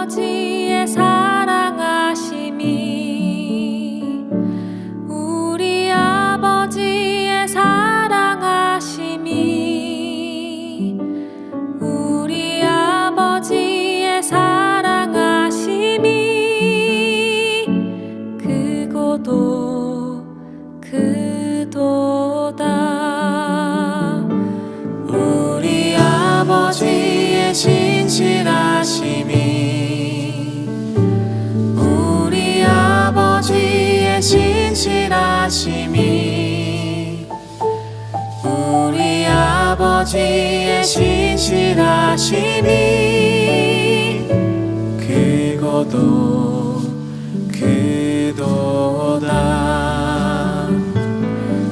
아버지의 사랑하심이 우리 아버지의 사랑하심이 우리 아버지의 사랑하심이 크고도 크도다. 우리 아버지의 진실하심이 우리 아버지의 진실하심이 우리 아버지의 진실하심이 크고도 크도다.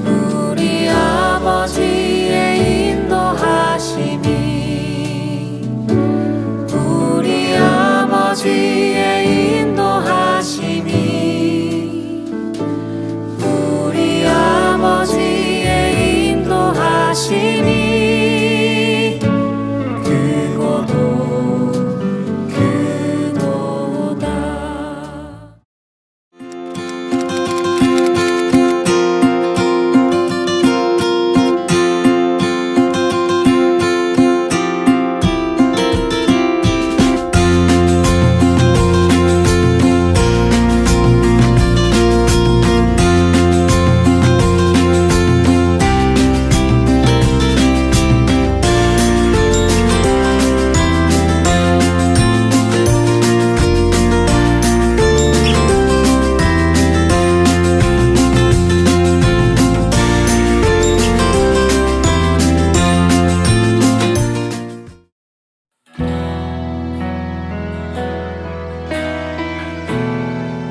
우리 아버지의 인도하심이 우리 아버지의 인도하심이 우리 아버지의 인도하심이 크고도 크도다.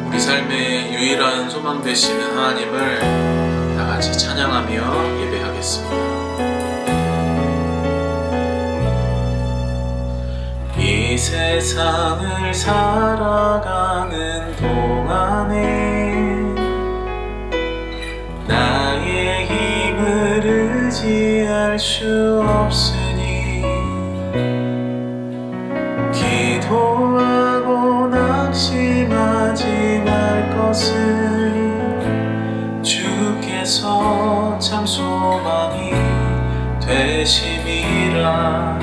우리 삶의 유일한 소망 되시는 하나님을 다 같이 찬양하며 예배하겠습니다. 이 세상을 살아가는 동안에 나의 힘을 의지할 수 없으니 기도하고 낙심하지 말 것을 주께서 참 소망이 되심이라.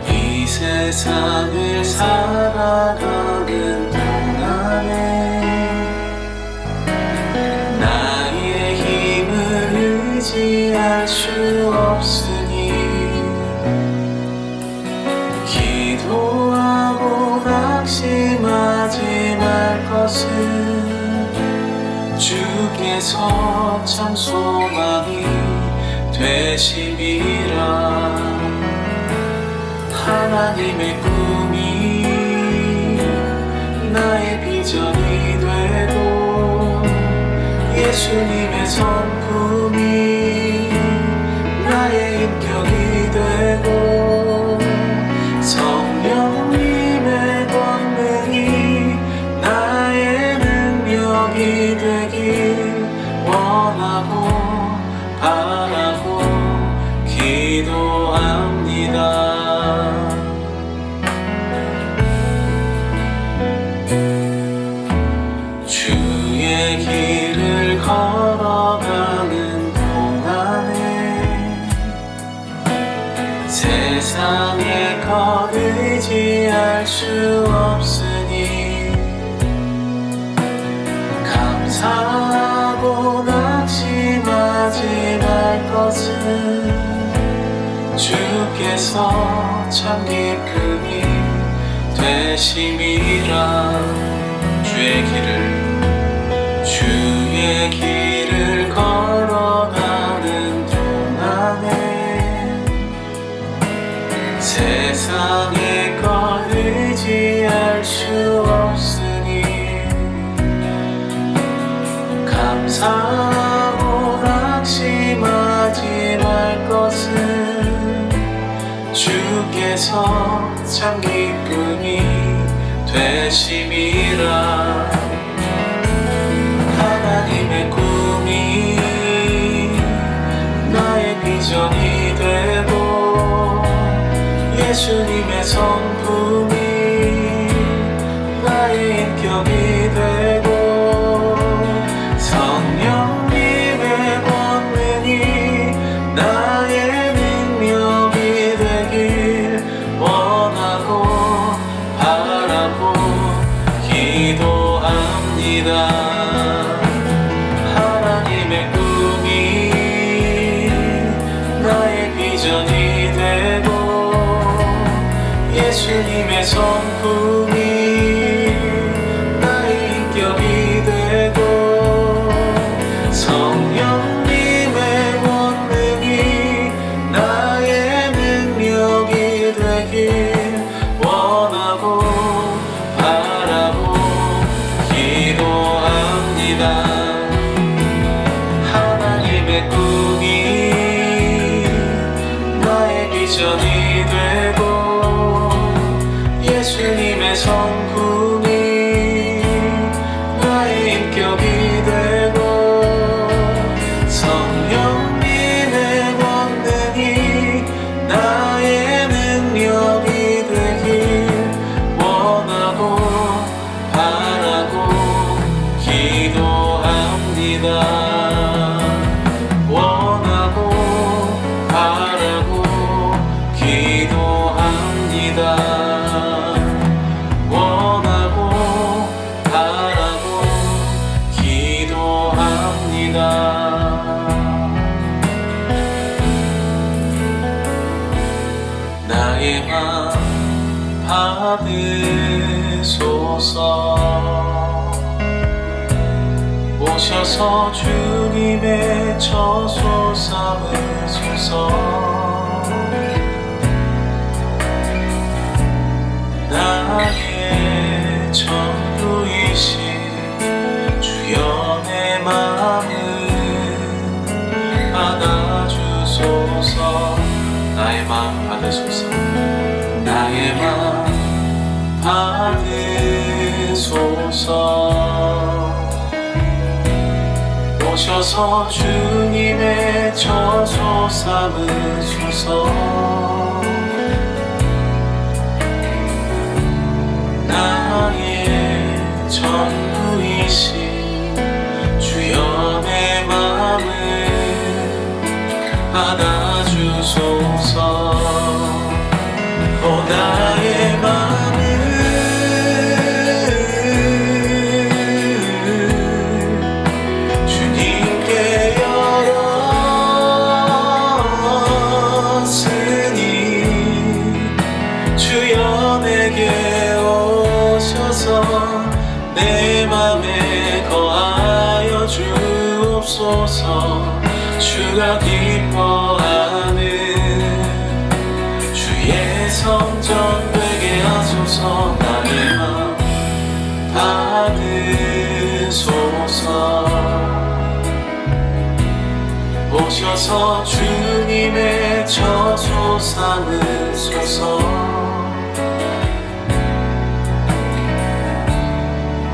이 세상을 살아가는 동안에 나의 힘을 의지할 수 없으니 기도하고 낙심하지 말 것을 주께서 참 소망이 되심이라. 하나님의 꿈이 나의 비전이 되고 예수님의 성품이 나의 인격이 되고 성령님의 권능이 나의 능력이 되길 원하고 바라고 기도합니다. 주의 길을 걸어가는 동안에 세상에 것 의지할 수 없으니 감사하고 낙심하지 말 것을 주께서 참 기쁨이 되심이라. 주의 길을 걸어가는 동안에 세상의 것 의지할 수 없으니 감사하고 낙심하지 말 것을 주께서 참 기쁨이 되심이라. 하나님의 꿈이 나의 비전이 되고 예수님의 성 비전이 되고 예수님의 성품이 나의 인격이 되고 성령님의 권능이 나의 능력이 되길 원하고 바라고 기도합니다. 하나님의 꿈이 나의 비전이 되고 예수님의 성품이 나의 인격이 되고 성령님의 권능이 나의 능력이 되길 원하고 바라고 기도합니다. 원하고 바라고 기도합니다. 원하고 바라고 기도합니다. 나의 맘 받으소서. 오셔서 주님의 처소 삼으소서. 나의 전부이신 주여 내 마음을 받아주소서. 나의 마음 받으소서. 나의 마음 받으소서. 오셔서 주님의 처소 삼으소서. 나의 전부이신 주여 내 마음을 받아주소서. 나의 마음을 주님께 열었으니 주여 내게 오셔서 내 맘에 거하여 주옵소서. 주가 기뻐하는 주의 성전 되게 하소서. 나의 맘 받으소서. 오셔서 주님의 처소 삼으소서.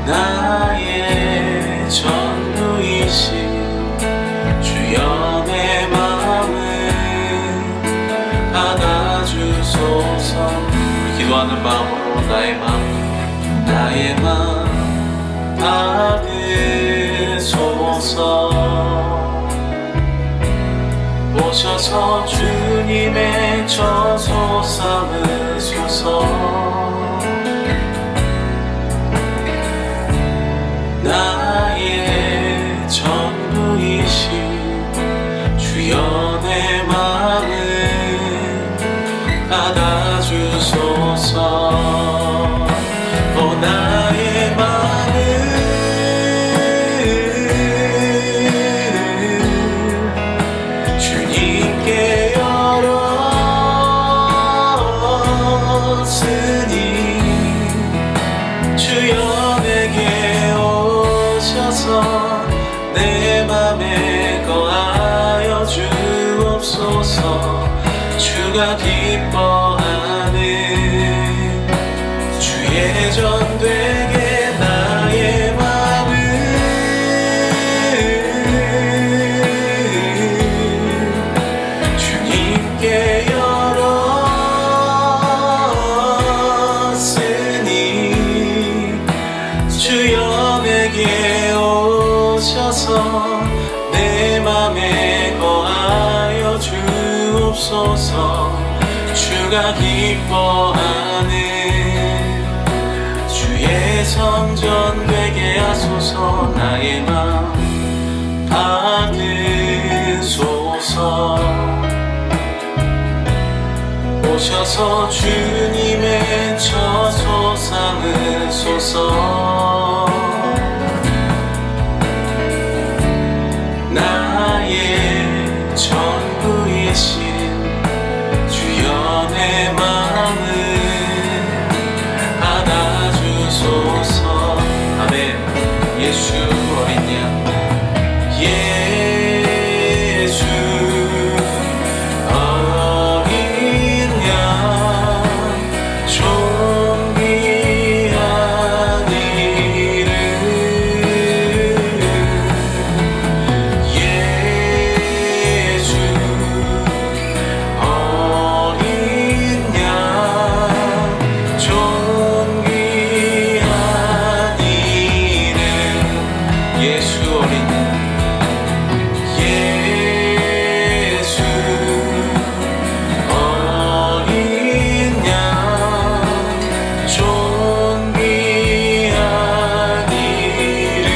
나의 전부이신 주여 내 마음을 받아주소서. 기도하는 마음으로 나의 마음 받으소서. 오셔서 주님의 처소 삼으소서. 나의 전부이신 주여 내 마음을 받아주소서. 나의 마음을 주님께 열었으니 주여 내게 오셔서 내 맘에 거하여 주옵소서. 주가 기뻐하는 주의 전 되게 나의 마음을 주님께 열었으니 주여 내게 오셔서 내 맘에 거하여 주옵소서. 주가 기뻐하는 주의 성전 되게 하소서. 나의 맘 받으소서. 오셔서 주님의 처소 삼으소서. 나의 전부이신 주여 내 마음을 받아주소서. 아멘. 예수 어린 양, 예수 어린 양, 존귀한 이름, 예수 어린 양, 존귀한 이름, 예수 어린 양, 예수 어린 양, 존귀한 이름,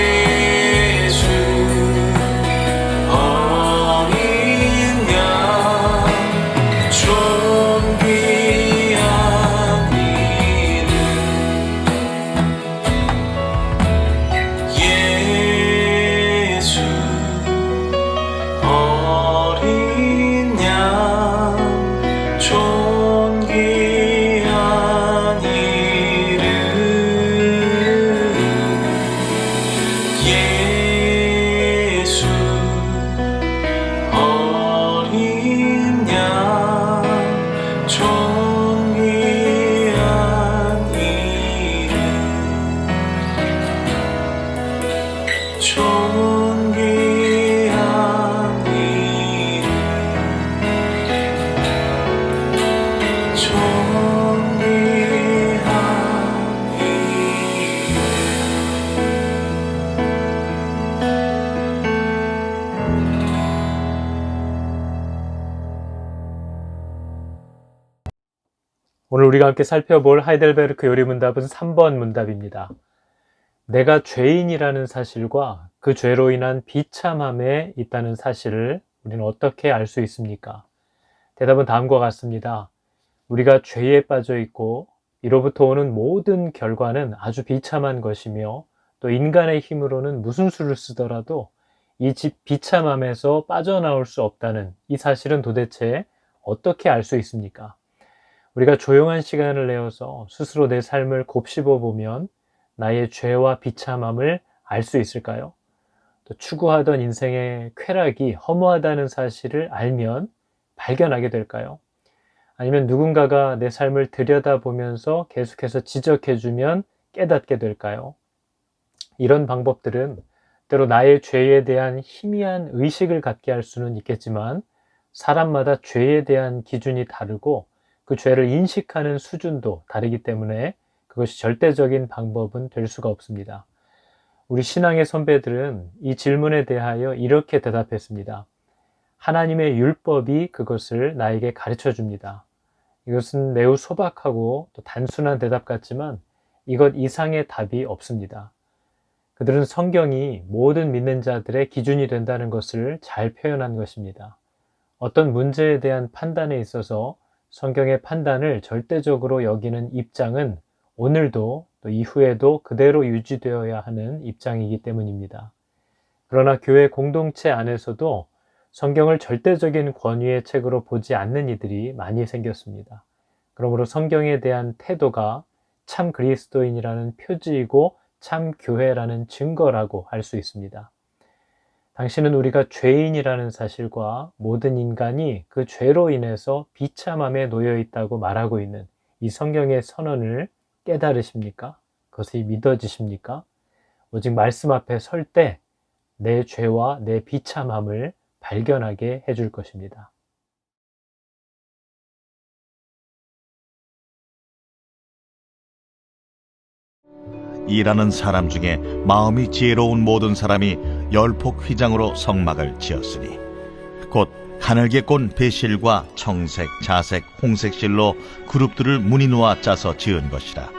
예수 어린 양, 존귀한 이름, 예수 어린 양, 존귀한 이름, 예수 어린 양, 존귀한 이름, 존귀한 이름, 존귀한 오늘 우리가 함께 살펴볼 하이델베르크 요리문답은 3번 문답입니다. 내가 죄인이라는 사실과 그 죄로 인한 비참함에 있다는 사실을 우리는 어떻게 알 수 있습니까? 대답은 다음과 같습니다. 우리가 죄에 빠져 있고 이로부터 오는 모든 결과는 아주 비참한 것이며 또 인간의 힘으로는 무슨 수를 쓰더라도 이 비참함에서 빠져나올 수 없다는 이 사실은 도대체 어떻게 알 수 있습니까? 우리가 조용한 시간을 내어서 스스로 내 삶을 곱씹어 보면 나의 죄와 비참함을 알 수 있을까요? 또 추구하던 인생의 쾌락이 허무하다는 사실을 알면 발견하게 될까요? 아니면 누군가가 내 삶을 들여다보면서 계속해서 지적해주면 깨닫게 될까요? 이런 방법들은 때로 나의 죄에 대한 희미한 의식을 갖게 할 수는 있겠지만 사람마다 죄에 대한 기준이 다르고 그 죄를 인식하는 수준도 다르기 때문에 그것이 절대적인 방법은 될 수가 없습니다. 우리 신앙의 선배들은 이 질문에 대하여 이렇게 대답했습니다. 하나님의 율법이 그것을 나에게 가르쳐 줍니다. 이것은 매우 소박하고 또 단순한 대답 같지만 이것 이상의 답이 없습니다. 그들은 성경이 모든 믿는 자들의 기준이 된다는 것을 잘 표현한 것입니다. 어떤 문제에 대한 판단에 있어서 성경의 판단을 절대적으로 여기는 입장은 오늘도 또 이후에도 그대로 유지되어야 하는 입장이기 때문입니다. 그러나 교회 공동체 안에서도 성경을 절대적인 권위의 책으로 보지 않는 이들이 많이 생겼습니다. 그러므로 성경에 대한 태도가 참 그리스도인이라는 표지이고 참 교회라는 증거라고 할 수 있습니다. 당신은 우리가 죄인이라는 사실과 모든 인간이 그 죄로 인해서 비참함에 놓여 있다고 말하고 있는 이 성경의 선언을 깨달으십니까? 그것이 믿어지십니까? 오직 말씀 앞에 설 때 내 죄와 내 비참함을 발견하게 해줄 것입니다. 일하는 사람 중에 마음이 지혜로운 모든 사람이 열폭 휘장으로 성막을 지었으니 곧 가늘게 꼰 배실과 청색, 자색, 홍색 실로 그룹들을 무늬 놓아 짜서 지은 것이라.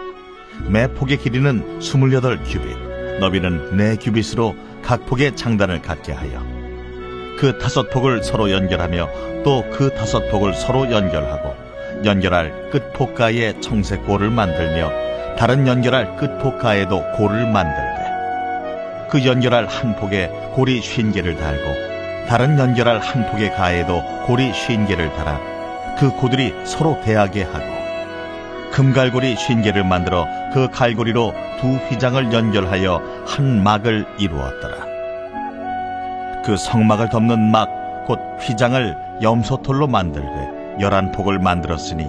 매 폭의 길이는 28규빗, 너비는 4규빗으로 각 폭의 장단을 갖게 하여 그 5폭을 서로 연결하며 또 그 5폭을 서로 연결하고 연결할 끝폭가에 청색골을 만들며 다른 연결할 끝폭가에도 골을 만들되 그 연결할 한 폭에 골이 50개를 달고 다른 연결할 한 폭의 가에도 골이 50개를 달아 그 고들이 서로 대하게 하고 금갈고리 50개를 만들어 그 갈고리로 두 휘장을 연결하여 한 막을 이루었더라. 그 성막을 덮는 막 곧 휘장을 염소털로 만들되 11폭을 만들었으니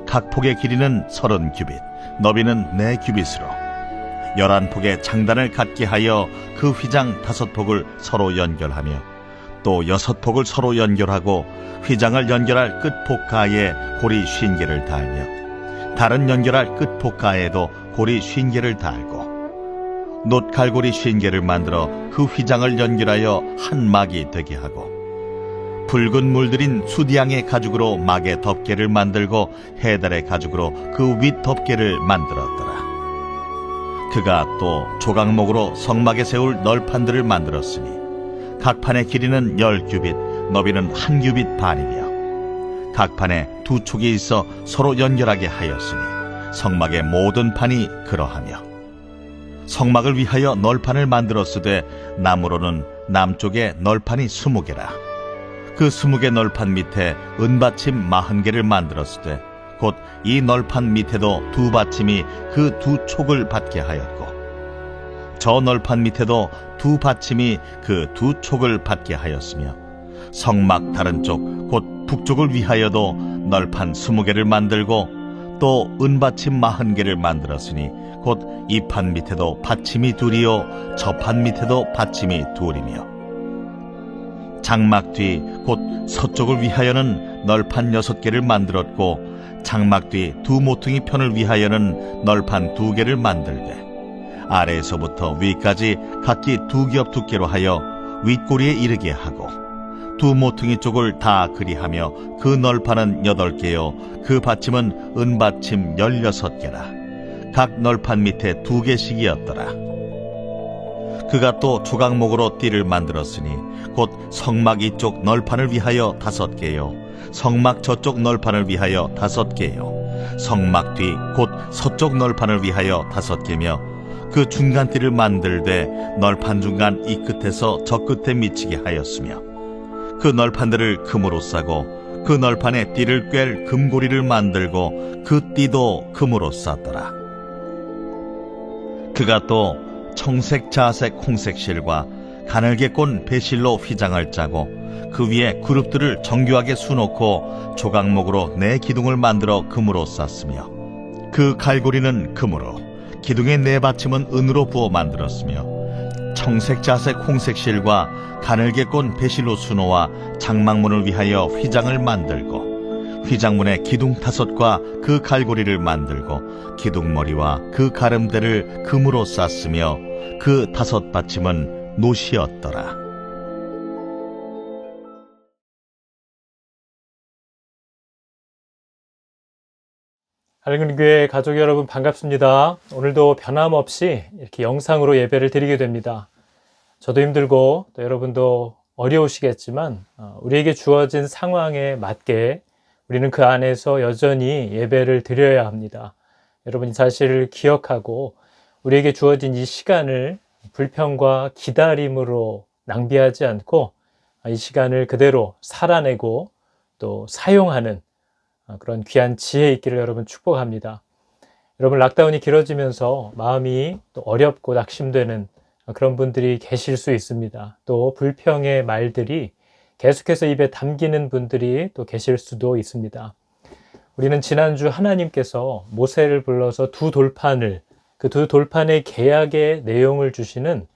각 폭의 길이는 30규빗 너비는 4규빗으로 11폭의 장단을 갖게 하여 그 휘장 5폭을 서로 연결하며 또 6폭을 서로 연결하고 휘장을 연결할 끝폭가에 고리 50개를 달며 다른 연결할 끝폭가에도 고리 50개를 달고 놋갈고리 50개를 만들어 그 휘장을 연결하여 한 막이 되게 하고 붉은 물들인 수디양의 가죽으로 막의 덮개를 만들고 해달의 가죽으로 그 윗 덮개를 만들었더라. 그가 또 조각목으로 성막에 세울 널판들을 만들었으니 각 판의 길이는 10규빗 너비는 1규빗 반이며 각 판에 2촉이 있어 서로 연결하게 하였으니 성막의 모든 판이 그러하며 성막을 위하여 널판을 만들었으되 나무로는 남쪽에 널판이 20개라. 그 20개 널판 밑에 은받침 40개를 만들었으되 곧 이 널판 밑에도 2받침이 그 2촉을 받게 하였고 저 널판 밑에도 2받침이 그 2촉을 받게 하였으며 성막 다른 쪽 곧 북쪽을 위하여도 널판 20개를 만들고 또 은받침 40개를 만들었으니 곧 이 판 밑에도 받침이 2이요 저 판 밑에도 받침이 2이며 장막 뒤 곧 서쪽을 위하여는 널판 6개를 만들었고 장막 뒤 2 모퉁이 편을 위하여는 널판 2개를 만들되 아래에서부터 위까지 각기 2겹 두께로 하여 윗꼬리에 이르게 하고 2 모퉁이 쪽을 다 그리하며 그 널판은 8개요 그 받침은 은받침 16개라. 각 널판 밑에 2개씩이었더라. 그가 또 조각목으로 띠를 만들었으니 곧 성막 이쪽 널판을 위하여 5개요 성막 저쪽 널판을 위하여 5개요 성막 뒤 곧 서쪽 널판을 위하여 5개며 그 중간 띠를 만들되 널판 중간 이 끝에서 저 끝에 미치게 하였으며 그 널판들을 금으로 싸고 그 널판에 띠를 꿰 금고리를 만들고 그 띠도 금으로 쌌더라. 그가 또 청색, 자색, 홍색 실과 가늘게 꼰 배실로 휘장을 짜고 그 위에 그룹들을 정교하게 수놓고 조각목으로 4기둥을 만들어 금으로 쌌으며 그 갈고리는 금으로 기둥의 4받침은 은으로 부어 만들었으며 청색, 자색, 홍색 실과 가늘게 꼰 배실로 수놓아 장막문을 위하여 휘장을 만들고 휘장문에 기둥 5과 그 갈고리를 만들고 기둥머리와 그 가름대를 금으로 쌌으며 그 5받침은 놋이었더라. 할근교회 가족 여러분 반갑습니다. 오늘도 변함없이 이렇게 영상으로 예배를 드리게 됩니다. 저도 힘들고 또 여러분도 어려우시겠지만 우리에게 주어진 상황에 맞게 우리는 그 안에서 여전히 예배를 드려야 합니다. 여러분 이 사실을 기억하고 우리에게 주어진 이 시간을 불평과 기다림으로 낭비하지 않고 이 시간을 그대로 살아내고 또 사용하는 그런 귀한 지혜 있기를 여러분 축복합니다. 여러분 락다운이 길어지면서 마음이 또 어렵고 낙심되는 그런 분들이 계실 수 있습니다. 또 불평의 말들이 계속해서 입에 담기는 분들이 또 계실 수도 있습니다. 우리는 지난주 하나님께서 모세를 불러서 두 돌판을 그 두 돌판의 계약의 내용을 주시는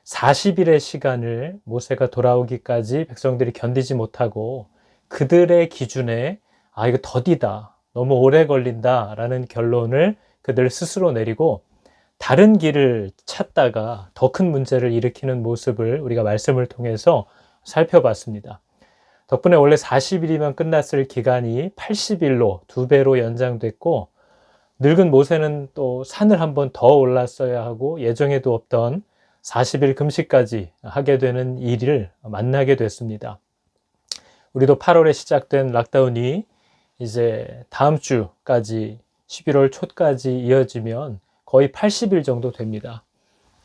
40일의 시간을 모세가 돌아오기까지 백성들이 견디지 못하고 그들의 기준에 이거 더디다, 너무 오래 걸린다 라는 결론을 그들 스스로 내리고 다른 길을 찾다가 더 큰 문제를 일으키는 모습을 우리가 말씀을 통해서 살펴봤습니다. 덕분에 원래 40일이면 끝났을 기간이 80일로 2배로 연장됐고 늙은 모세는 또 산을 한번 더 올랐어야 하고 예정에도 없던 40일 금식까지 하게 되는 일을 만나게 됐습니다. 우리도 8월에 시작된 락다운이 이제 다음 주까지 11월 초까지 이어지면 거의 80일 정도 됩니다.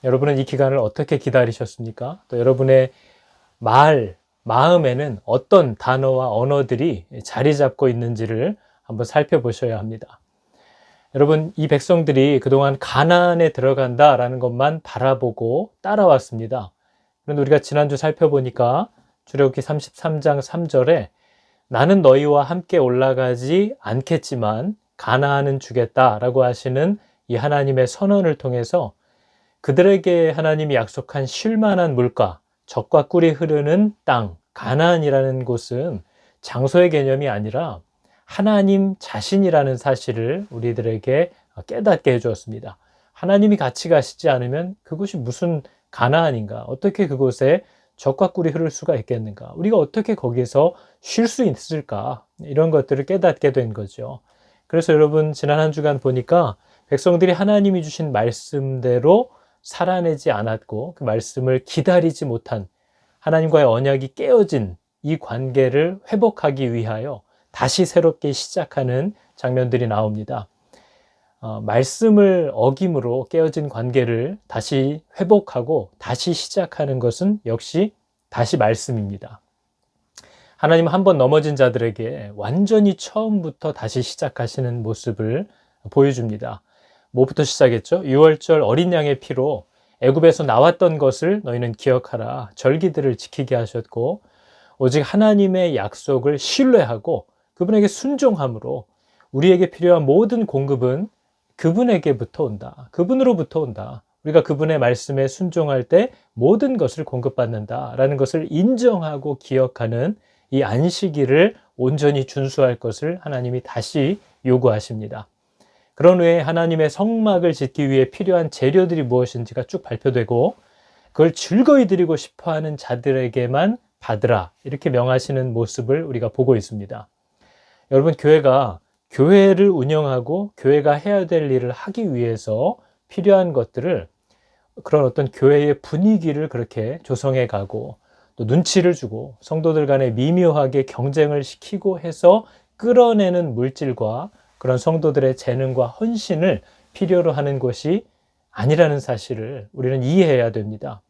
여러분은 이 기간을 어떻게 기다리셨습니까? 또 여러분의 마음에는 어떤 단어와 언어들이 자리 잡고 있는지를 한번 살펴보셔야 합니다. 여러분, 이 백성들이 그동안 가나안에 들어간다라는 것만 바라보고 따라왔습니다. 그런데 우리가 지난주 살펴보니까 출애굽기 33장 3절에 나는 너희와 함께 올라가지 않겠지만 가나안은 주겠다라고 하시는 이 하나님의 선언을 통해서 그들에게 하나님이 약속한 쉴만한 물가, 젖과 꿀이 흐르는 땅, 가나안이라는 곳은 장소의 개념이 아니라 하나님 자신이라는 사실을 우리들에게 깨닫게 해주었습니다. 하나님이 같이 가시지 않으면 그곳이 무슨 가나안인가? 어떻게 그곳에 젖과 꿀이 흐를 수가 있겠는가? 우리가 어떻게 거기서 쉴 수 있을까? 이런 것들을 깨닫게 된 거죠. 그래서 여러분, 지난 한 주간 보니까 백성들이 하나님이 주신 말씀대로 살아내지 않았고 그 말씀을 기다리지 못한 하나님과의 언약이 깨어진 이 관계를 회복하기 위하여 다시 새롭게 시작하는 장면들이 나옵니다. 말씀을 어김으로 깨어진 관계를 다시 회복하고 다시 시작하는 것은 역시 다시 말씀입니다. 하나님은 한번 넘어진 자들에게 완전히 처음부터 다시 시작하시는 모습을 보여줍니다. 뭐부터 시작했죠? 6월절 어린 양의 피로 애굽에서 나왔던 것을 너희는 기억하라. 절기들을 지키게 하셨고 오직 하나님의 약속을 신뢰하고 그분에게 순종함으로 우리에게 필요한 모든 공급은 그분에게부터 온다. 그분으로부터 온다. 우리가 그분의 말씀에 순종할 때 모든 것을 공급받는다라는 것을 인정하고 기억하는 이 안식일을 온전히 준수할 것을 하나님이 다시 요구하십니다. 그런 후에 하나님의 성막을 짓기 위해 필요한 재료들이 무엇인지가 쭉 발표되고 그걸 즐거이 드리고 싶어하는 자들에게만 받으라 이렇게 명하시는 모습을 우리가 보고 있습니다. 여러분, 교회가 교회를 운영하고 교회가 해야 될 일을 하기 위해서 필요한 것들을 그런 어떤 교회의 분위기를 그렇게 조성해 가고 또 눈치를 주고 성도들 간에 미묘하게 경쟁을 시키고 해서 끌어내는 물질과 그런 성도들의 재능과 헌신을 필요로 하는 것이 아니라는 사실을 우리는 이해해야 됩니다.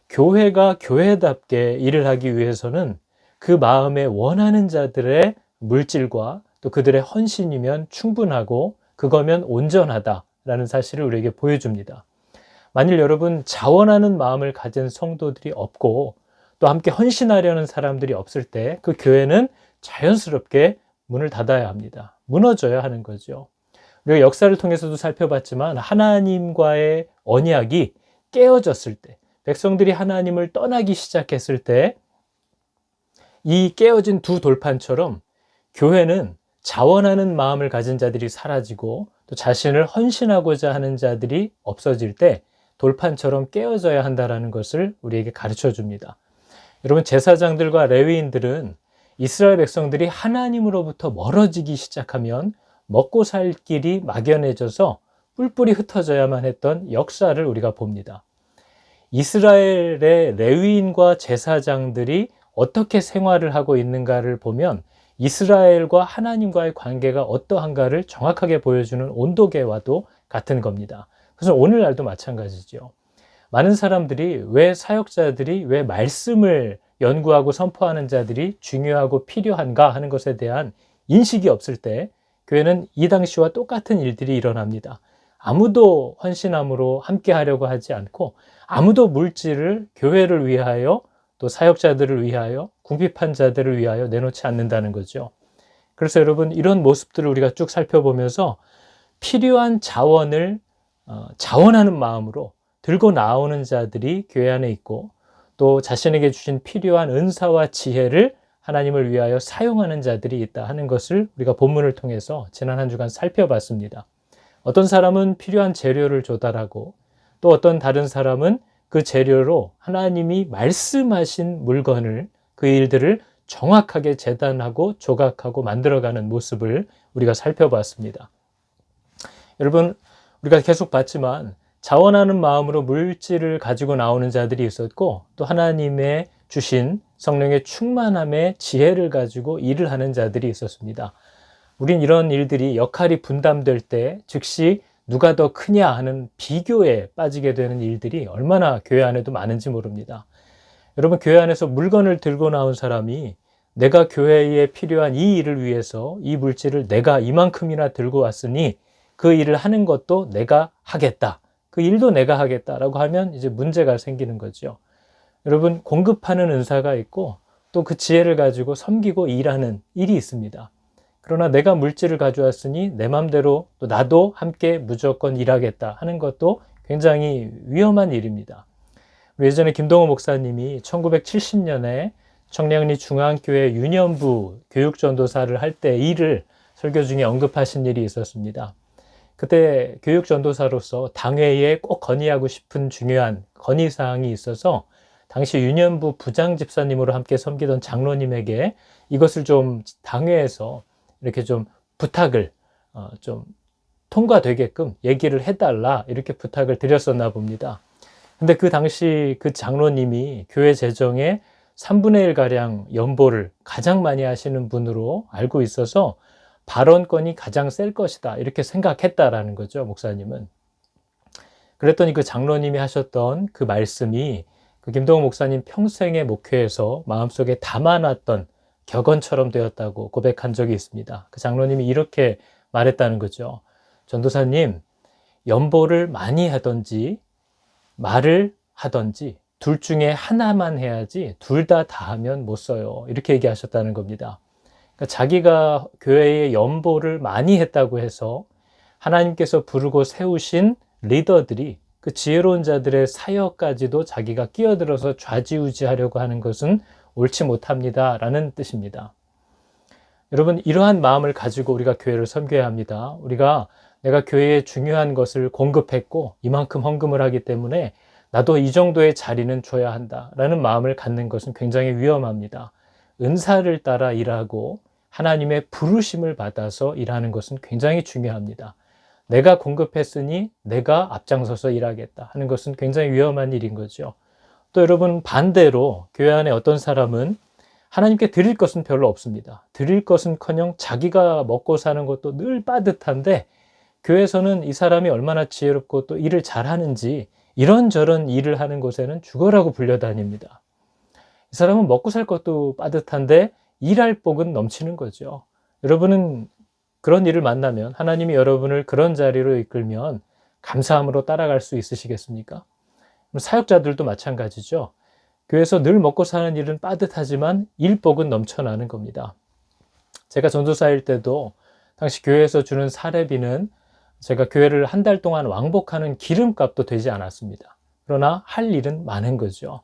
교회가 교회답게 일을 하기 위해서는 그 마음에 원하는 자들의 물질과 또 그들의 헌신이면 충분하고 그거면 온전하다라는 사실을 우리에게 보여줍니다. 만일 여러분 자원하는 마음을 가진 성도들이 없고 또 함께 헌신하려는 사람들이 없을 때 그 교회는 자연스럽게 문을 닫아야 합니다. 무너져야 하는 거죠. 우리가 역사를 통해서도 살펴봤지만 하나님과의 언약이 깨어졌을 때, 백성들이 하나님을 떠나기 시작했을 때 이 깨어진 두 돌판처럼 교회는 자원하는 마음을 가진 자들이 사라지고 또 자신을 헌신하고자 하는 자들이 없어질 때 돌판처럼 깨어져야 한다는 것을 우리에게 가르쳐 줍니다. 여러분, 제사장들과 레위인들은 이스라엘 백성들이 하나님으로부터 멀어지기 시작하면 먹고 살 길이 막연해져서 뿔뿔이 흩어져야만 했던 역사를 우리가 봅니다. 이스라엘의 레위인과 제사장들이 어떻게 생활을 하고 있는가를 보면 이스라엘과 하나님과의 관계가 어떠한가를 정확하게 보여주는 온도계와도 같은 겁니다. 그래서 오늘날도 마찬가지죠. 많은 사람들이 왜 사역자들이 왜 말씀을 연구하고 선포하는 자들이 중요하고 필요한가 하는 것에 대한 인식이 없을 때 교회는 이 당시와 똑같은 일들이 일어납니다. 아무도 헌신함으로 함께 하려고 하지 않고 아무도 물질을 교회를 위하여 또 사역자들을 위하여 궁핍한 자들을 위하여 내놓지 않는다는 거죠. 그래서 여러분, 이런 모습들을 우리가 쭉 살펴보면서 필요한 자원을 자원하는 마음으로 들고 나오는 자들이 교회 안에 있고 또 자신에게 주신 필요한 은사와 지혜를 하나님을 위하여 사용하는 자들이 있다 하는 것을 우리가 본문을 통해서 지난 한 주간 살펴봤습니다. 어떤 사람은 필요한 재료를 조달하고 또 어떤 다른 사람은 그 재료로 하나님이 말씀하신 물건을 그 일들을 정확하게 재단하고 조각하고 만들어가는 모습을 우리가 살펴봤습니다. 여러분, 우리가 계속 봤지만 자원하는 마음으로 물질을 가지고 나오는 자들이 있었고, 또 하나님의 주신 성령의 충만함의 지혜를 가지고 일을 하는 자들이 있었습니다. 우린 이런 일들이 역할이 분담될 때 즉시 누가 더 크냐 하는 비교에 빠지게 되는 일들이 얼마나 교회 안에도 많은지 모릅니다. 여러분, 교회 안에서 물건을 들고 나온 사람이 내가 교회에 필요한 이 일을 위해서 이 물질을 내가 이만큼이나 들고 왔으니 그 일을 하는 것도 내가 하겠다, 그 일도 내가 하겠다라고 하면 이제 문제가 생기는 거죠. 여러분, 공급하는 은사가 있고 또 그 지혜를 가지고 섬기고 일하는 일이 있습니다. 그러나 내가 물질을 가져왔으니 내 맘대로 또 나도 함께 무조건 일하겠다 하는 것도 굉장히 위험한 일입니다. 우리 예전에 김동호 목사님이 1970년에 청량리 중앙교회 유년부 교육전도사를 할 때 일을 설교 중에 언급하신 일이 있었습니다. 그때 교육전도사로서 당회에 꼭 건의하고 싶은 중요한 건의사항이 있어서 당시 유년부 부장 집사님으로 함께 섬기던 장로님에게 이것을 좀 당회에서 이렇게 좀 부탁을 좀 통과되게끔 얘기를 해달라, 이렇게 부탁을 드렸었나 봅니다. 근데 그 당시 그 장로님이 교회 재정의 3분의 1가량 연보를 가장 많이 하시는 분으로 알고 있어서 발언권이 가장 셀 것이다, 이렇게 생각했다라는 거죠, 목사님은. 그랬더니 그 장로님이 하셨던 그 말씀이 그 김동호 목사님 평생의 목회에서 마음속에 담아놨던 격언처럼 되었다고 고백한 적이 있습니다. 그 장로님이 이렇게 말했다는 거죠. 전도사님, 연보를 많이 하든지 말을 하든지 둘 중에 하나만 해야지 둘 다 하면 못 써요, 이렇게 얘기하셨다는 겁니다. 그러니까 자기가 교회에 연보를 많이 했다고 해서 하나님께서 부르고 세우신 리더들이 그 지혜로운 자들의 사역까지도 자기가 끼어들어서 좌지우지하려고 하는 것은 옳지 못합니다 라는 뜻입니다. 여러분, 이러한 마음을 가지고 우리가 교회를 섬겨야 합니다. 우리가 내가 교회에 중요한 것을 공급했고 이만큼 헌금을 하기 때문에 나도 이 정도의 자리는 줘야 한다 라는 마음을 갖는 것은 굉장히 위험합니다. 은사를 따라 일하고 하나님의 부르심을 받아서 일하는 것은 굉장히 중요합니다. 내가 공급했으니 내가 앞장서서 일하겠다 하는 것은 굉장히 위험한 일인 거죠. 또 여러분, 반대로 교회 안에 어떤 사람은 하나님께 드릴 것은 별로 없습니다. 드릴 것은커녕 자기가 먹고 사는 것도 늘 빠듯한데 교회에서는 이 사람이 얼마나 지혜롭고 또 일을 잘하는지 이런저런 일을 하는 곳에는 죽어라고 불려다닙니다. 이 사람은 먹고 살 것도 빠듯한데 일할 복은 넘치는 거죠. 여러분은 그런 일을 만나면, 하나님이 여러분을 그런 자리로 이끌면 감사함으로 따라갈 수 있으시겠습니까? 사역자들도 마찬가지죠. 교회에서 늘 먹고 사는 일은 빠듯하지만 일복은 넘쳐나는 겁니다. 제가 전도사일 때도 당시 교회에서 주는 사례비는 제가 교회를 한 달 동안 왕복하는 기름값도 되지 않았습니다. 그러나 할 일은 많은 거죠.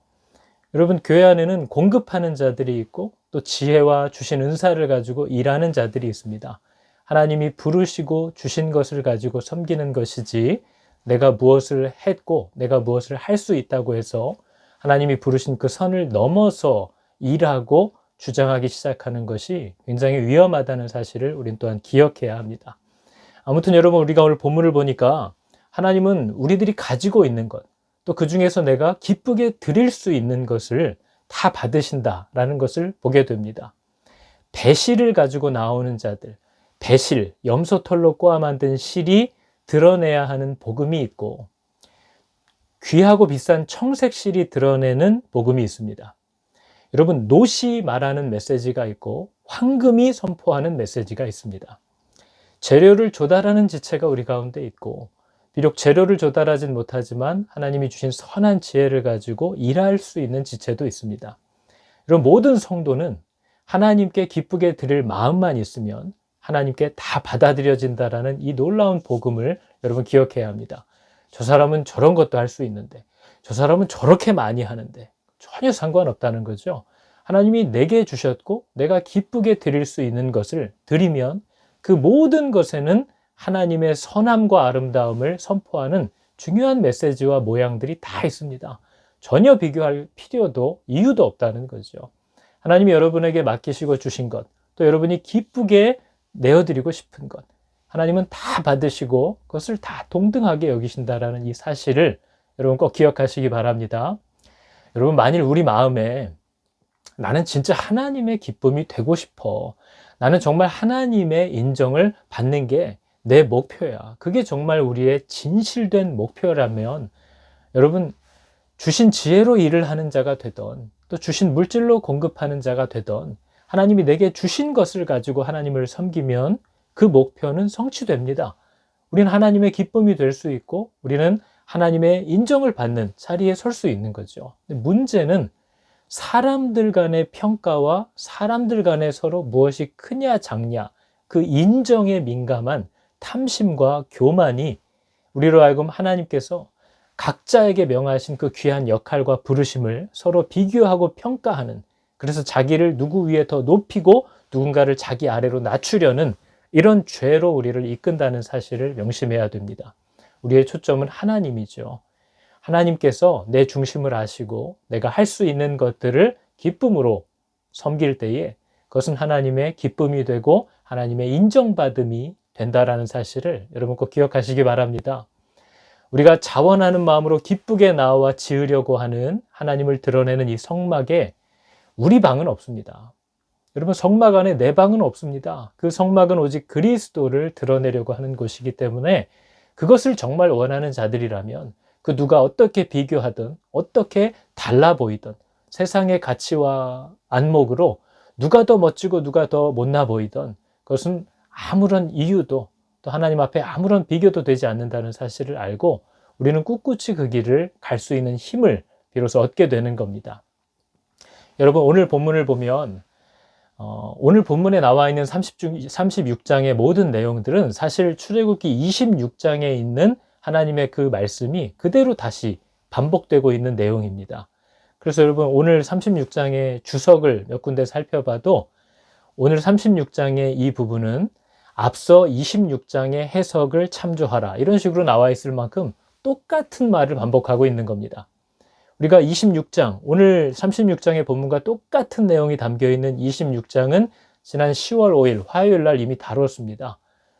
여러분, 교회 안에는 공급하는 자들이 있고 또 지혜와 주신 은사를 가지고 일하는 자들이 있습니다. 하나님이 부르시고 주신 것을 가지고 섬기는 것이지, 내가 무엇을 했고 내가 무엇을 할 수 있다고 해서 하나님이 부르신 그 선을 넘어서 일하고 주장하기 시작하는 것이 굉장히 위험하다는 사실을 우린 또한 기억해야 합니다. 아무튼 여러분, 우리가 오늘 본문을 보니까 하나님은 우리들이 가지고 있는 것, 또 그 중에서 내가 기쁘게 드릴 수 있는 것을 다 받으신다라는 것을 보게 됩니다. 배실을 가지고 나오는 자들, 배실, 염소털로 꼬아 만든 실이 드러내야 하는 복음이 있고, 귀하고 비싼 청색실이 드러내는 복음이 있습니다. 여러분, 놋이 말하는 메시지가 있고 황금이 선포하는 메시지가 있습니다. 재료를 조달하는 지체가 우리 가운데 있고, 비록 재료를 조달하진 못하지만 하나님이 주신 선한 지혜를 가지고 일할 수 있는 지체도 있습니다. 이런 모든 성도는 하나님께 기쁘게 드릴 마음만 있으면 하나님께 다 받아들여진다라는 이 놀라운 복음을 여러분 기억해야 합니다. 저 사람은 저런 것도 할 수 있는데, 저 사람은 저렇게 많이 하는데, 전혀 상관없다는 거죠. 하나님이 내게 주셨고 내가 기쁘게 드릴 수 있는 것을 드리면 그 모든 것에는 하나님의 선함과 아름다움을 선포하는 중요한 메시지와 모양들이 다 있습니다. 전혀 비교할 필요도 이유도 없다는 거죠. 하나님이 여러분에게 맡기시고 주신 것, 또 여러분이 기쁘게 내어드리고 싶은 것, 하나님은 다 받으시고 그것을 다 동등하게 여기신다라는 이 사실을 여러분 꼭 기억하시기 바랍니다. 여러분, 만일 우리 마음에 나는 진짜 하나님의 기쁨이 되고 싶어, 나는 정말 하나님의 인정을 받는 게 내 목표야, 그게 정말 우리의 진실된 목표라면 여러분, 주신 지혜로 일을 하는 자가 되던, 또 주신 물질로 공급하는 자가 되던, 하나님이 내게 주신 것을 가지고 하나님을 섬기면 그 목표는 성취됩니다. 우리는 하나님의 기쁨이 될 수 있고 우리는 하나님의 인정을 받는 자리에 설 수 있는 거죠. 근데 문제는 사람들 간의 평가와 사람들 간에 서로 무엇이 크냐 작냐, 그 인정에 민감한 탐심과 교만이 우리로 하여금 하나님께서 각자에게 명하신 그 귀한 역할과 부르심을 서로 비교하고 평가하는, 그래서 자기를 누구 위에 더 높이고 누군가를 자기 아래로 낮추려는 이런 죄로 우리를 이끈다는 사실을 명심해야 됩니다. 우리의 초점은 하나님이죠. 하나님께서 내 중심을 아시고 내가 할 수 있는 것들을 기쁨으로 섬길 때에 그것은 하나님의 기쁨이 되고 하나님의 인정받음이 된다라는 사실을 여러분 꼭 기억하시기 바랍니다. 우리가 자원하는 마음으로 기쁘게 나와 지으려고 하는 하나님을 드러내는 이 성막에 우리 방은 없습니다. 여러분, 성막 안에 내 방은 없습니다. 그 성막은 오직 그리스도를 드러내려고 하는 곳이기 때문에 그것을 정말 원하는 자들이라면 그 누가 어떻게 비교하든 어떻게 달라 보이든 세상의 가치와 안목으로 누가 더 멋지고 누가 더 못나 보이든 그것은 아무런 이유도 또 하나님 앞에 아무런 비교도 되지 않는다는 사실을 알고 우리는 꿋꿋이 그 길을 갈 수 있는 힘을 비로소 얻게 되는 겁니다. 여러분, 오늘 본문을 보면 오늘 본문에 나와 있는 36장의 모든 내용들은 사실 출애굽기 26장에 있는 하나님의 그 말씀이 그대로 다시 반복되고 있는 내용입니다. 그래서 여러분, 오늘 36장의 주석을 몇 군데 살펴봐도 오늘 36장의 이 부분은 앞서 26장의 해석을 참조하라, 이런 식으로 나와 있을 만큼 똑같은 말을 반복하고 있는 겁니다. 우리가 26장, 오늘 36장의 본문과 똑같은 내용이 담겨있는 26장은 지난 10월 5일 화요일 날 이미 다뤘습니다.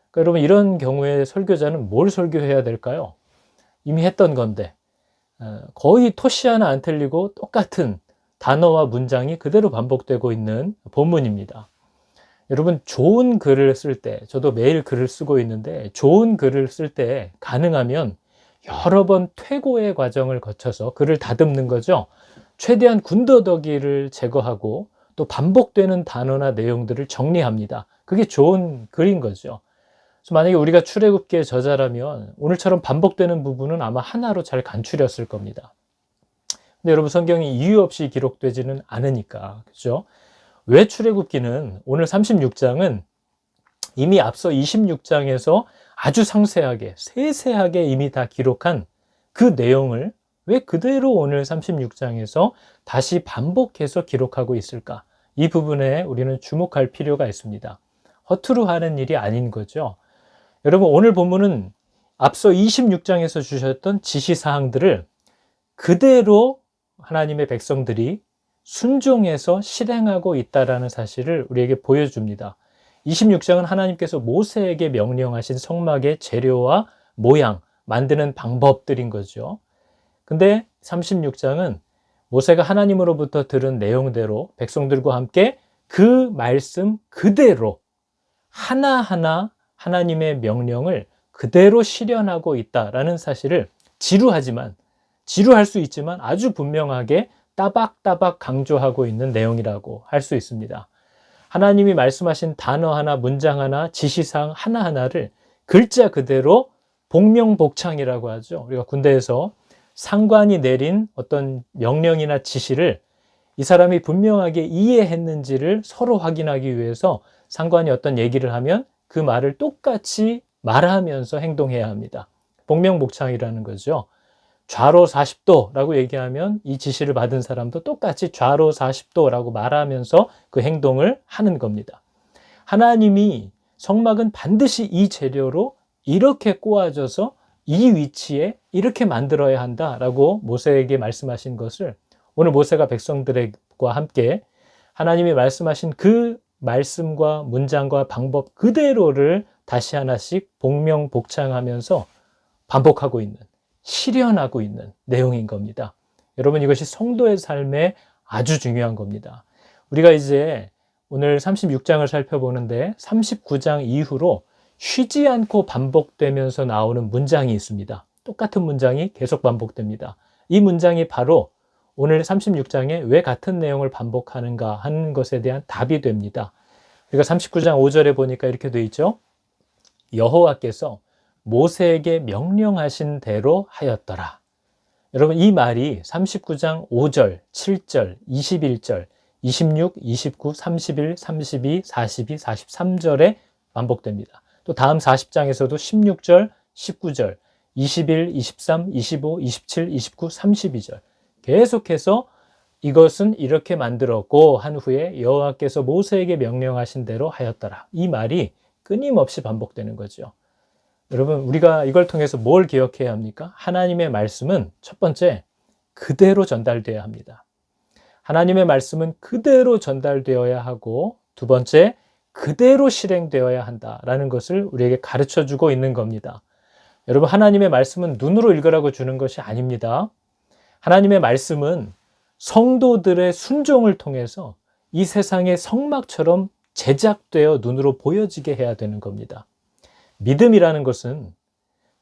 그러니까 여러분, 이런 경우에 설교자는 뭘 설교해야 될까요? 이미 했던 건데 거의 토시 하나 안 틀리고 똑같은 단어와 문장이 그대로 반복되고 있는 본문입니다. 여러분, 좋은 글을 쓸 때, 저도 매일 글을 쓰고 있는데 좋은 글을 쓸 때 가능하면 여러 번 퇴고의 과정을 거쳐서 글을 다듬는 거죠. 최대한 군더더기를 제거하고 또 반복되는 단어나 내용들을 정리합니다. 그게 좋은 글인 거죠. 그래서 만약에 우리가 출애굽기의 저자라면 오늘처럼 반복되는 부분은 아마 하나로 잘 간추렸을 겁니다. 근데 여러분, 성경이 이유 없이 기록되지는 않으니까, 그렇죠? 왜 출애굽기는 오늘 36장은 이미 앞서 26장에서 아주 상세하게 세세하게 이미 다 기록한 그 내용을 왜 그대로 오늘 36장에서 다시 반복해서 기록하고 있을까? 이 부분에 우리는 주목할 필요가 있습니다. 허투루 하는 일이 아닌 거죠. 여러분, 오늘 본문은 앞서 26장에서 주셨던 지시사항들을 그대로 하나님의 백성들이 순종해서 실행하고 있다는 사실을 우리에게 보여줍니다. 26장은 하나님께서 모세에게 명령하신 성막의 재료와 모양, 만드는 방법들인 거죠. 근데 36장은 모세가 하나님으로부터 들은 내용대로 백성들과 함께 그 말씀 그대로 하나하나 하나님의 명령을 그대로 실현하고 있다라는 사실을 지루할 수 있지만 아주 분명하게 따박따박 강조하고 있는 내용이라고 할 수 있습니다. 하나님이 말씀하신 단어 하나, 문장 하나, 지시사항 하나하나를 글자 그대로 복명복창이라고 하죠. 우리가 군대에서 상관이 내린 어떤 명령이나 지시를 이 사람이 분명하게 이해했는지를 서로 확인하기 위해서 상관이 어떤 얘기를 하면 그 말을 똑같이 말하면서 행동해야 합니다. 복명복창이라는 거죠. 좌로 40도라고 얘기하면 이 지시를 받은 사람도 똑같이 좌로 40도라고 말하면서 그 행동을 하는 겁니다. 하나님이 성막은 반드시 이 재료로 이렇게 꼬아져서 이 위치에 이렇게 만들어야 한다라고 모세에게 말씀하신 것을 오늘 모세가 백성들과 함께 하나님이 말씀하신 그 말씀과 문장과 방법 그대로를 다시 하나씩 복명복창하면서 반복하고 있는, 실현하고 있는 내용인 겁니다. 여러분, 이것이 성도의 삶에 아주 중요한 겁니다. 우리가 이제 오늘 36장을 살펴보는데 39장 이후로 쉬지 않고 반복되면서 나오는 문장이 있습니다. 똑같은 문장이 계속 반복됩니다. 이 문장이 바로 오늘 36장에 왜 같은 내용을 반복하는가 하는 것에 대한 답이 됩니다. 우리가 39장 5절에 보니까 이렇게 되어 있죠. 여호와께서 모세에게 명령하신 대로 하였더라. 여러분, 이 말이 39장 5절, 7절, 21절, 26, 29, 31, 32, 42, 43절에 반복됩니다. 또 다음 40장에서도 16절, 19절, 21, 23, 25, 27, 29, 32절 계속해서 이것은 이렇게 만들었고 한 후에 여호와께서 모세에게 명령하신 대로 하였더라. 이 말이 끊임없이 반복되는 거죠. 여러분, 우리가 이걸 통해서 뭘 기억해야 합니까? 하나님의 말씀은 첫 번째, 그대로 전달되어야 합니다. 하나님의 말씀은 그대로 전달되어야 하고, 두 번째, 그대로 실행되어야 한다라는 것을 우리에게 가르쳐 주고 있는 겁니다. 여러분, 하나님의 말씀은 눈으로 읽으라고 주는 것이 아닙니다. 하나님의 말씀은 성도들의 순종을 통해서 이 세상의 성막처럼 제작되어 눈으로 보여지게 해야 되는 겁니다. 믿음이라는 것은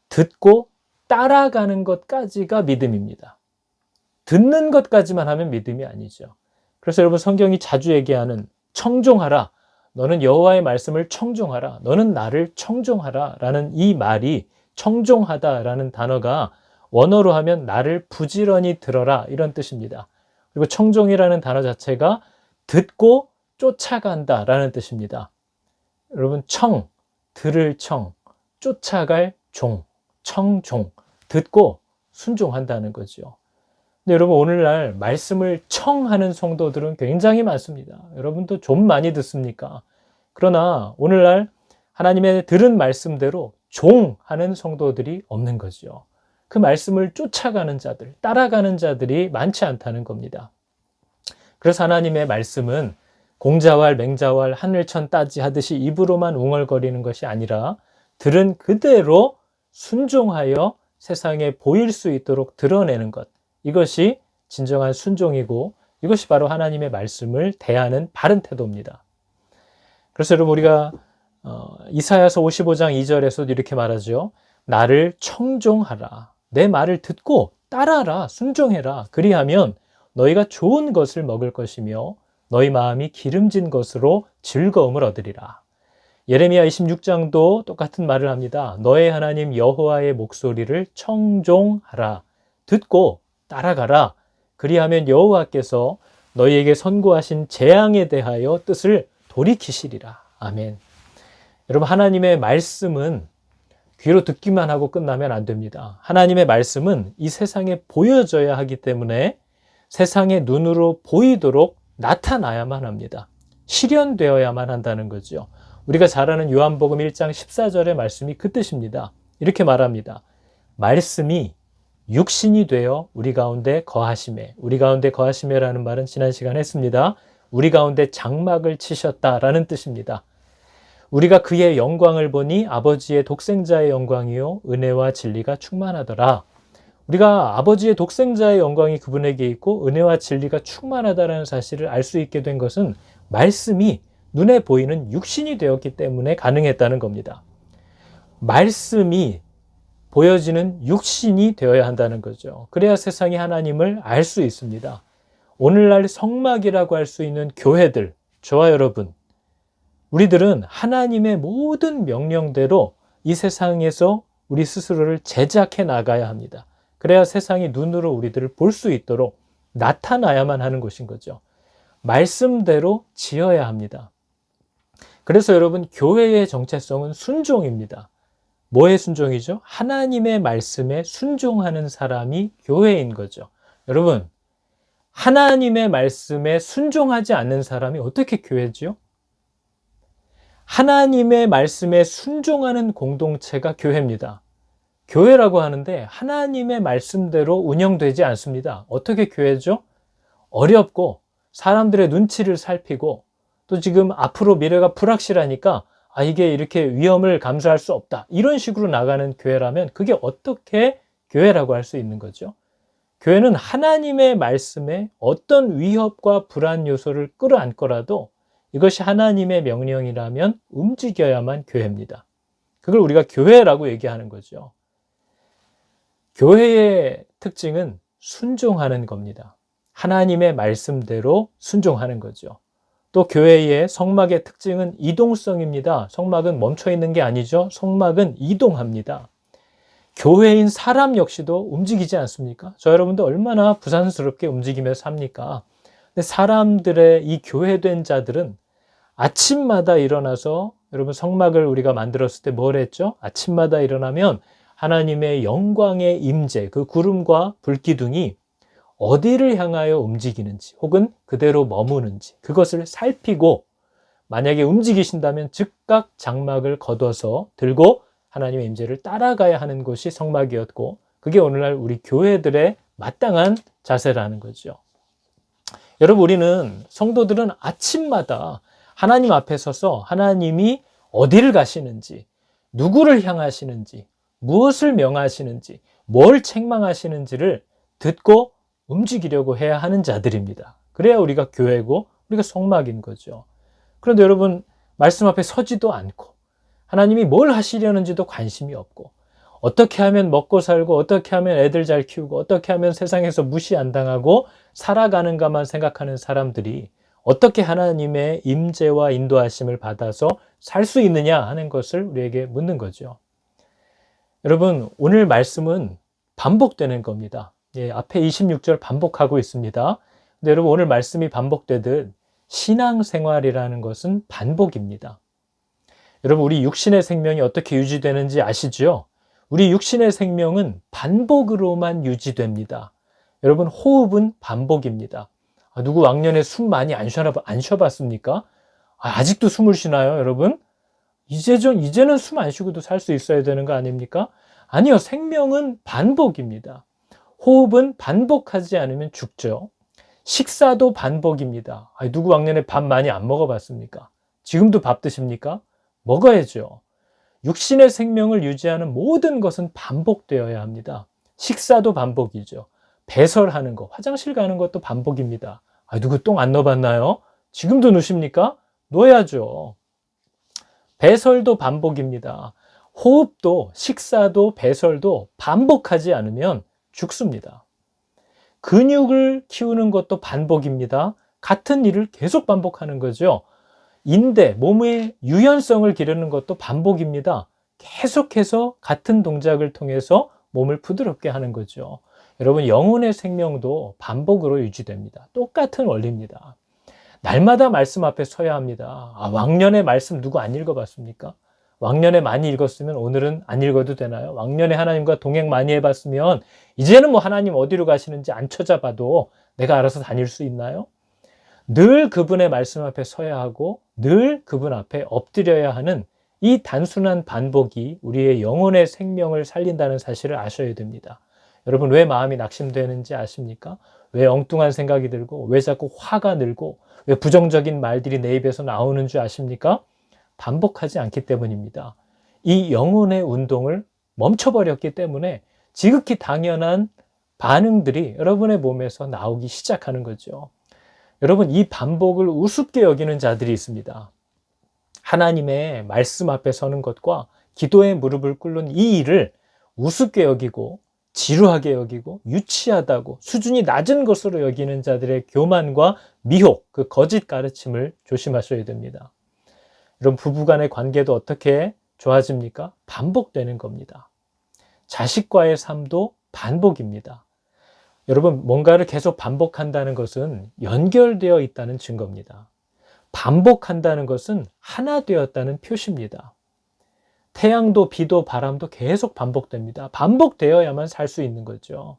듣고 따라가는 것까지가 믿음입니다. 듣는 것까지만 하면 믿음이 아니죠. 그래서 여러분, 성경이 자주 얘기하는 청종하라, 너는 여호와의 말씀을 청종하라, 너는 나를 청종하라 라는 이 말이, 청종하다라는 단어가 원어로 하면 나를 부지런히 들어라 이런 뜻입니다. 그리고 청종이라는 단어 자체가 듣고 쫓아간다 라는 뜻입니다. 여러분, 들을 청, 쫓아갈 종, 청종, 듣고 순종한다는 거죠. 근데 여러분, 오늘날 말씀을 청하는 성도들은 굉장히 많습니다. 여러분도 좀 많이 듣습니까? 그러나 오늘날 하나님의 들은 말씀대로 종하는 성도들이 없는 거죠. 그 말씀을 쫓아가는 자들, 따라가는 자들이 많지 않다는 겁니다. 그래서 하나님의 말씀은 공자왈, 맹자왈, 하늘천 따지 하듯이 입으로만 웅얼거리는 것이 아니라 들은 그대로 순종하여 세상에 보일 수 있도록 드러내는 것, 이것이 진정한 순종이고 이것이 바로 하나님의 말씀을 대하는 바른 태도입니다. 그래서 여러분, 우리가 이사야서 55장 2절에서도 이렇게 말하죠. 나를 청종하라. 내 말을 듣고 따라라, 순종해라. 그리하면 너희가 좋은 것을 먹을 것이며 너희 마음이 기름진 것으로 즐거움을 얻으리라. 예레미야 26장도 똑같은 말을 합니다. 너의 하나님 여호와의 목소리를 청종하라. 듣고 따라가라. 그리하면 여호와께서 너희에게 선고하신 재앙에 대하여 뜻을 돌이키시리라. 아멘. 여러분, 하나님의 말씀은 귀로 듣기만 하고 끝나면 안 됩니다. 하나님의 말씀은 이 세상에 보여져야 하기 때문에 세상의 눈으로 보이도록 나타나야만 합니다. 실현되어야만 한다는 거죠. 우리가 잘 아는 요한복음 1장 14절의 말씀이 그 뜻입니다. 이렇게 말합니다. 말씀이 육신이 되어 우리 가운데 거하시매. 우리 가운데 거하시매라는 말은 지난 시간에 했습니다. 우리 가운데 장막을 치셨다라는 뜻입니다. 우리가 그의 영광을 보니 아버지의 독생자의 영광이요 은혜와 진리가 충만하더라. 우리가 아버지의 독생자의 영광이 그분에게 있고 은혜와 진리가 충만하다는 사실을 알 수 있게 된 것은 말씀이 눈에 보이는 육신이 되었기 때문에 가능했다는 겁니다. 말씀이 보여지는 육신이 되어야 한다는 거죠. 그래야 세상이 하나님을 알 수 있습니다. 오늘날 성막이라고 할 수 있는 교회들, 저와 여러분, 우리들은 하나님의 모든 명령대로 이 세상에서 우리 스스로를 제작해 나가야 합니다. 그래야 세상이 눈으로 우리들을 볼 수 있도록 나타나야만 하는 것인 거죠. 말씀대로 지어야 합니다. 그래서 여러분, 교회의 정체성은 순종입니다. 뭐의 순종이죠? 하나님의 말씀에 순종하는 사람이 교회인 거죠. 여러분, 하나님의 말씀에 순종하지 않는 사람이 어떻게 교회죠? 하나님의 말씀에 순종하는 공동체가 교회입니다. 교회라고 하는데 하나님의 말씀대로 운영되지 않습니다. 어떻게 교회죠? 어렵고 사람들의 눈치를 살피고 또 지금 앞으로 미래가 불확실하니까 이게 이렇게 위험을 감수할 수 없다. 이런 식으로 나가는 교회라면 그게 어떻게 교회라고 할 수 있는 거죠? 교회는 하나님의 말씀에 어떤 위협과 불안 요소를 끌어안고라도 이것이 하나님의 명령이라면 움직여야만 교회입니다. 그걸 우리가 교회라고 얘기하는 거죠. 교회의 특징은 순종하는 겁니다. 하나님의 말씀대로 순종하는 거죠. 또 교회의 성막의 특징은 이동성입니다. 성막은 멈춰 있는 게 아니죠. 성막은 이동합니다. 교회인 사람 역시도 움직이지 않습니까? 저 여러분도 얼마나 부산스럽게 움직이며 삽니까? 근데 사람들의 이 교회된 자들은 아침마다 일어나서, 여러분 성막을 우리가 만들었을 때 뭘 했죠? 아침마다 일어나면 하나님의 영광의 임재, 그 구름과 불기둥이 어디를 향하여 움직이는지 혹은 그대로 머무는지 그것을 살피고, 만약에 움직이신다면 즉각 장막을 걷어서 들고 하나님의 임재를 따라가야 하는 곳이 성막이었고, 그게 오늘날 우리 교회들의 마땅한 자세라는 거죠. 여러분, 우리는 성도들은 아침마다 하나님 앞에 서서 하나님이 어디를 가시는지, 누구를 향하시는지, 무엇을 명하시는지, 뭘 책망하시는지를 듣고 움직이려고 해야 하는 자들입니다. 그래야 우리가 교회고 우리가 성막인 거죠. 그런데 여러분, 말씀 앞에 서지도 않고 하나님이 뭘 하시려는지도 관심이 없고, 어떻게 하면 먹고 살고, 어떻게 하면 애들 잘 키우고, 어떻게 하면 세상에서 무시 안 당하고 살아가는가만 생각하는 사람들이 어떻게 하나님의 임재와 인도하심을 받아서 살 수 있느냐 하는 것을 우리에게 묻는 거죠. 여러분, 오늘 말씀은 반복되는 겁니다. 앞에 26절 반복하고 있습니다. 근데 여러분, 오늘 말씀이 반복되듯 신앙생활이라는 것은 반복입니다. 여러분, 우리 육신의 생명이 어떻게 유지되는지 아시죠? 우리 육신의 생명은 반복으로만 유지됩니다. 여러분, 호흡은 반복입니다. 누구 왕년에 숨 많이 안 쉬어봤습니까? 아직도 숨을 쉬나요, 여러분? 이제는 숨 안 쉬고도 살 수 있어야 되는 거 아닙니까? 아니요, 생명은 반복입니다. 호흡은 반복하지 않으면 죽죠. 식사도 반복입니다. 누구 왕년에 밥 많이 안 먹어봤습니까? 지금도 밥 드십니까? 먹어야죠. 육신의 생명을 유지하는 모든 것은 반복되어야 합니다. 식사도 반복이죠. 배설하는 거, 화장실 가는 것도 반복입니다. 누구 똥 안 넣어봤나요? 지금도 누십니까? 넣어야죠. 배설도 반복입니다. 호흡도, 식사도, 배설도 반복하지 않으면 죽습니다. 근육을 키우는 것도 반복입니다. 같은 일을 계속 반복하는 거죠. 인대, 몸의 유연성을 기르는 것도 반복입니다. 계속해서 같은 동작을 통해서 몸을 부드럽게 하는 거죠. 여러분, 영혼의 생명도 반복으로 유지됩니다. 똑같은 원리입니다. 날마다 말씀 앞에 서야 합니다. 왕년에 말씀 누구 안 읽어봤습니까? 왕년에 많이 읽었으면 오늘은 안 읽어도 되나요? 왕년에 하나님과 동행 많이 해봤으면 이제는 뭐 하나님 어디로 가시는지 안 찾아봐도 내가 알아서 다닐 수 있나요? 늘 그분의 말씀 앞에 서야 하고 늘 그분 앞에 엎드려야 하는 이 단순한 반복이 우리의 영혼의 생명을 살린다는 사실을 아셔야 됩니다. 여러분, 왜 마음이 낙심되는지 아십니까? 왜 엉뚱한 생각이 들고, 왜 자꾸 화가 늘고, 왜 부정적인 말들이 내 입에서 나오는 줄 아십니까? 반복하지 않기 때문입니다. 이 영혼의 운동을 멈춰버렸기 때문에 지극히 당연한 반응들이 여러분의 몸에서 나오기 시작하는 거죠. 여러분, 이 반복을 우습게 여기는 자들이 있습니다. 하나님의 말씀 앞에 서는 것과 기도의 무릎을 꿇는 이 일을 우습게 여기고 지루하게 여기고 유치하다고 수준이 낮은 것으로 여기는 자들의 교만과 미혹, 그 거짓 가르침을 조심하셔야 됩니다. 여러분, 부부간의 관계도 어떻게 좋아집니까? 반복되는 겁니다. 자식과의 삶도 반복입니다. 여러분, 뭔가를 계속 반복한다는 것은 연결되어 있다는 증거입니다. 반복한다는 것은 하나 되었다는 표시입니다. 태양도 비도 바람도 계속 반복됩니다. 반복되어야만 살 수 있는 거죠.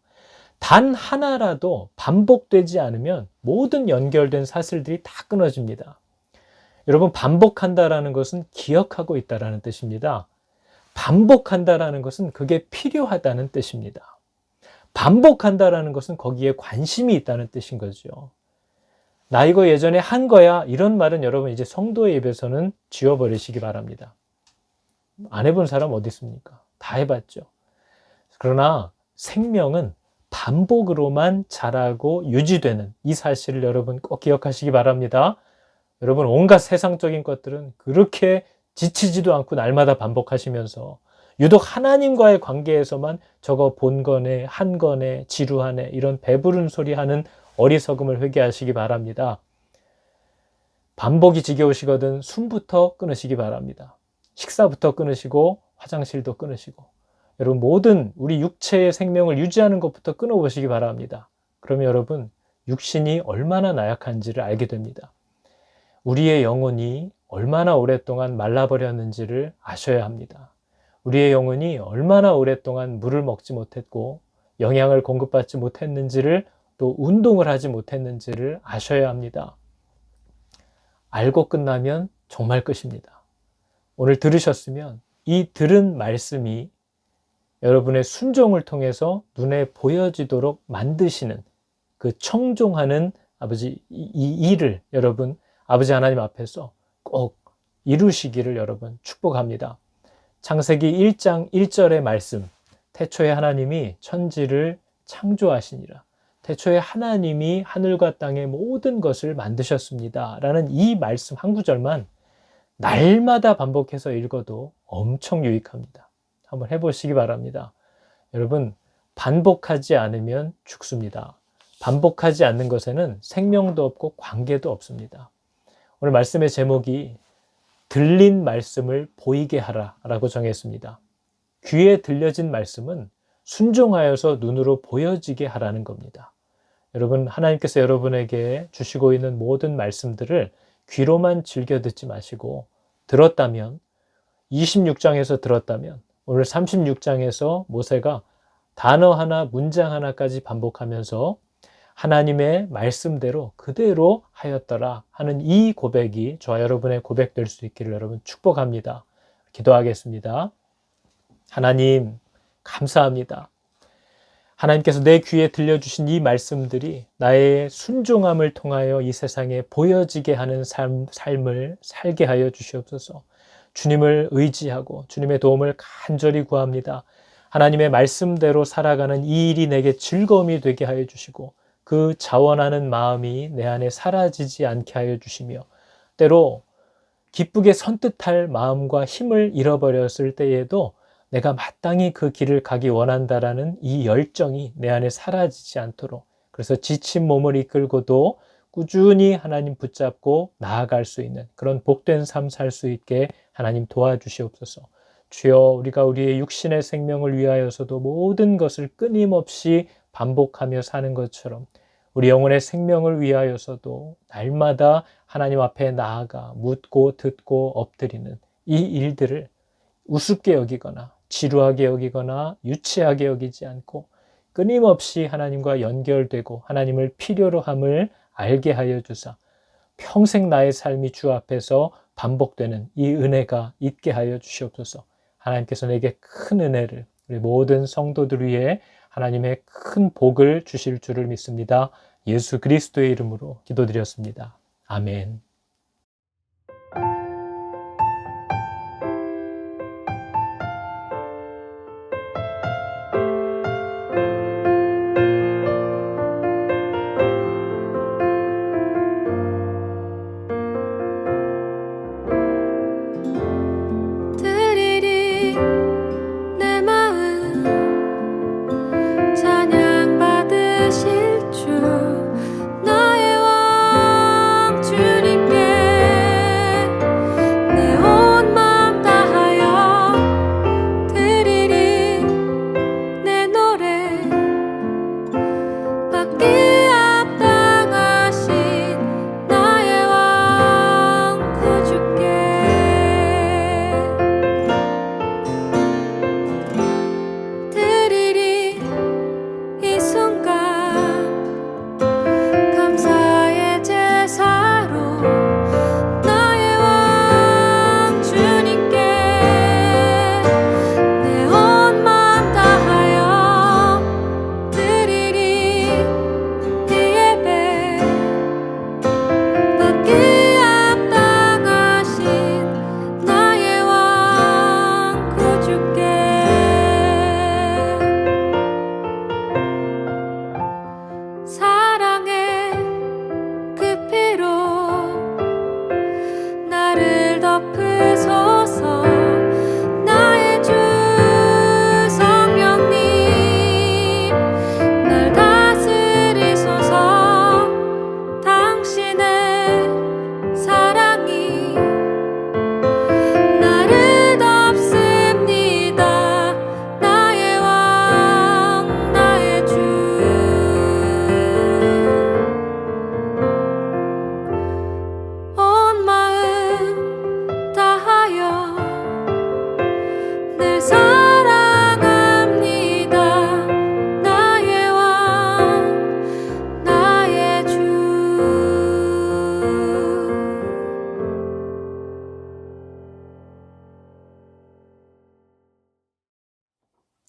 단 하나라도 반복되지 않으면 모든 연결된 사슬들이 다 끊어집니다. 여러분, 반복한다라는 것은 기억하고 있다라는 뜻입니다. 반복한다라는 것은 그게 필요하다는 뜻입니다. 반복한다라는 것은 거기에 관심이 있다는 뜻인 거죠. 나 이거 예전에 한 거야. 이런 말은 여러분 이제 성도의 입에서는 지워버리시기 바랍니다. 안 해본 사람 어디 있습니까? 다 해봤죠. 그러나 생명은 반복으로만 자라고 유지되는 이 사실을 여러분 꼭 기억하시기 바랍니다. 여러분 온갖 세상적인 것들은 그렇게 지치지도 않고 날마다 반복하시면서 유독 하나님과의 관계에서만 저거 본 거네, 한 거네, 지루하네 이런 배부른 소리 하는 어리석음을 회개하시기 바랍니다. 반복이 지겨우시거든 숨부터 끊으시기 바랍니다. 식사부터 끊으시고 화장실도 끊으시고 여러분 모든 우리 육체의 생명을 유지하는 것부터 끊어보시기 바랍니다. 그러면 여러분 육신이 얼마나 나약한지를 알게 됩니다. 우리의 영혼이 얼마나 오랫동안 말라버렸는지를 아셔야 합니다. 우리의 영혼이 얼마나 오랫동안 물을 먹지 못했고 영양을 공급받지 못했는지를 또 운동을 하지 못했는지를 아셔야 합니다. 알고 끝나면 정말 끝입니다. 오늘 들으셨으면 이 들은 말씀이 여러분의 순종을 통해서 눈에 보여지도록 만드시는 그 청종하는 아버지 이 일을 여러분 아버지 하나님 앞에서 꼭 이루시기를 여러분 축복합니다. 창세기 1장 1절의 말씀, 태초에 하나님이 천지를 창조하시니라. 태초에 하나님이 하늘과 땅의 모든 것을 만드셨습니다. 라는 이 말씀 한 구절만 날마다 반복해서 읽어도 엄청 유익합니다. 한번 해보시기 바랍니다. 여러분, 반복하지 않으면 죽습니다. 반복하지 않는 것에는 생명도 없고 관계도 없습니다. 오늘 말씀의 제목이 들린 말씀을 보이게 하라 라고 정했습니다. 귀에 들려진 말씀은 순종하여서 눈으로 보여지게 하라는 겁니다. 여러분, 하나님께서 여러분에게 주시고 있는 모든 말씀들을 귀로만 즐겨 듣지 마시고 들었다면 26장에서 들었다면 오늘 36장에서 모세가 단어 하나, 문장 하나까지 반복하면서 하나님의 말씀대로 그대로 하였더라 하는 이 고백이 저와 여러분의 고백될 수 있기를 여러분 축복합니다. 기도하겠습니다. 하나님 감사합니다. 하나님께서 내 귀에 들려주신 이 말씀들이 나의 순종함을 통하여 이 세상에 보여지게 하는 삶을 살게 하여 주시옵소서. 주님을 의지하고 주님의 도움을 간절히 구합니다. 하나님의 말씀대로 살아가는 이 일이 내게 즐거움이 되게 하여 주시고 그 자원하는 마음이 내 안에 사라지지 않게 하여 주시며 때로 기쁘게 선뜻할 마음과 힘을 잃어버렸을 때에도 내가 마땅히 그 길을 가기 원한다라는 이 열정이 내 안에 사라지지 않도록 그래서 지친 몸을 이끌고도 꾸준히 하나님 붙잡고 나아갈 수 있는 그런 복된 삶 살 수 있게 하나님 도와주시옵소서. 주여 우리가 우리의 육신의 생명을 위하여서도 모든 것을 끊임없이 반복하며 사는 것처럼 우리 영혼의 생명을 위하여서도 날마다 하나님 앞에 나아가 묻고 듣고 엎드리는 이 일들을 우습게 여기거나 지루하게 여기거나 유치하게 여기지 않고 끊임없이 하나님과 연결되고 하나님을 필요로 함을 알게 하여 주사 평생 나의 삶이 주 앞에서 반복되는 이 은혜가 있게 하여 주시옵소서. 하나님께서 내게 큰 은혜를 우리 모든 성도들 위해 하나님의 큰 복을 주실 줄을 믿습니다. 예수 그리스도의 이름으로 기도드렸습니다. 아멘. 드리리 내 마음 찬양 받으실 주 나의 왕 주님께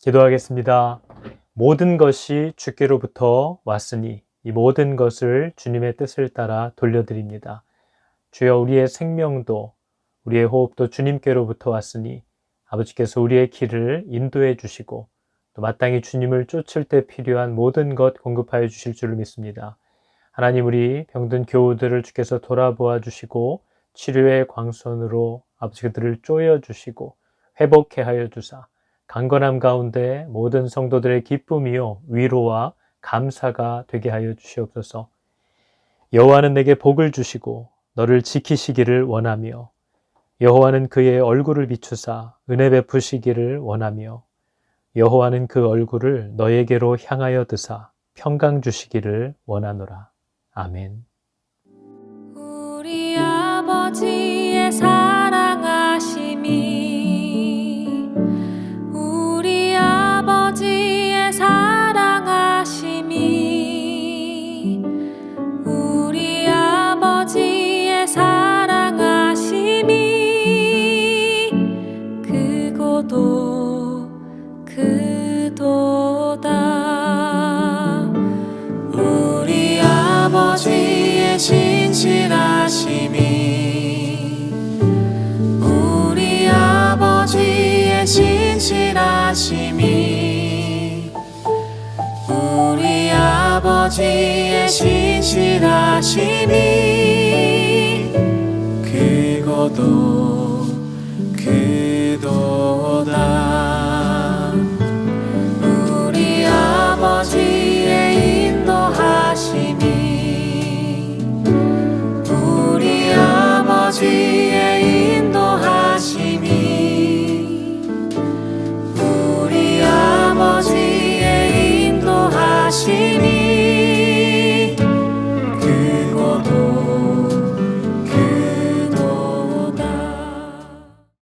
기도하겠습니다. 모든 것이 주께로부터 왔으니 이 모든 것을 주님의 뜻을 따라 돌려드립니다. 주여, 우리의 생명도 우리의 호흡도 주님께로부터 왔으니 아버지께서 우리의 길을 인도해 주시고 또 마땅히 주님을 쫓을 때 필요한 모든 것 공급하여 주실 줄을 믿습니다. 하나님, 우리 병든 교우들을 주께서 돌아보아 주시고 치료의 광선으로 아버지 그들을 쪼여 주시고 회복해 하여 주사 강건함 가운데 모든 성도들의 기쁨이요 위로와 감사가 되게 하여 주시옵소서. 여호와는 내게 복을 주시고 너를 지키시기를 원하며 여호와는 그의 얼굴을 비추사 은혜 베푸시기를 원하며 여호와는 그 얼굴을 너에게로 향하여 드사 평강 주시기를 원하노라. 아멘. 우리 아버지의 사랑하심이 우리 아버지의 사랑하심이 우리 아버지의 사랑하심이 크고도 크도다. 우리 아버지의 진실하심이 우리 아버지의 진실하심이 우리 아버지의 진실하심이 크고도 크도다.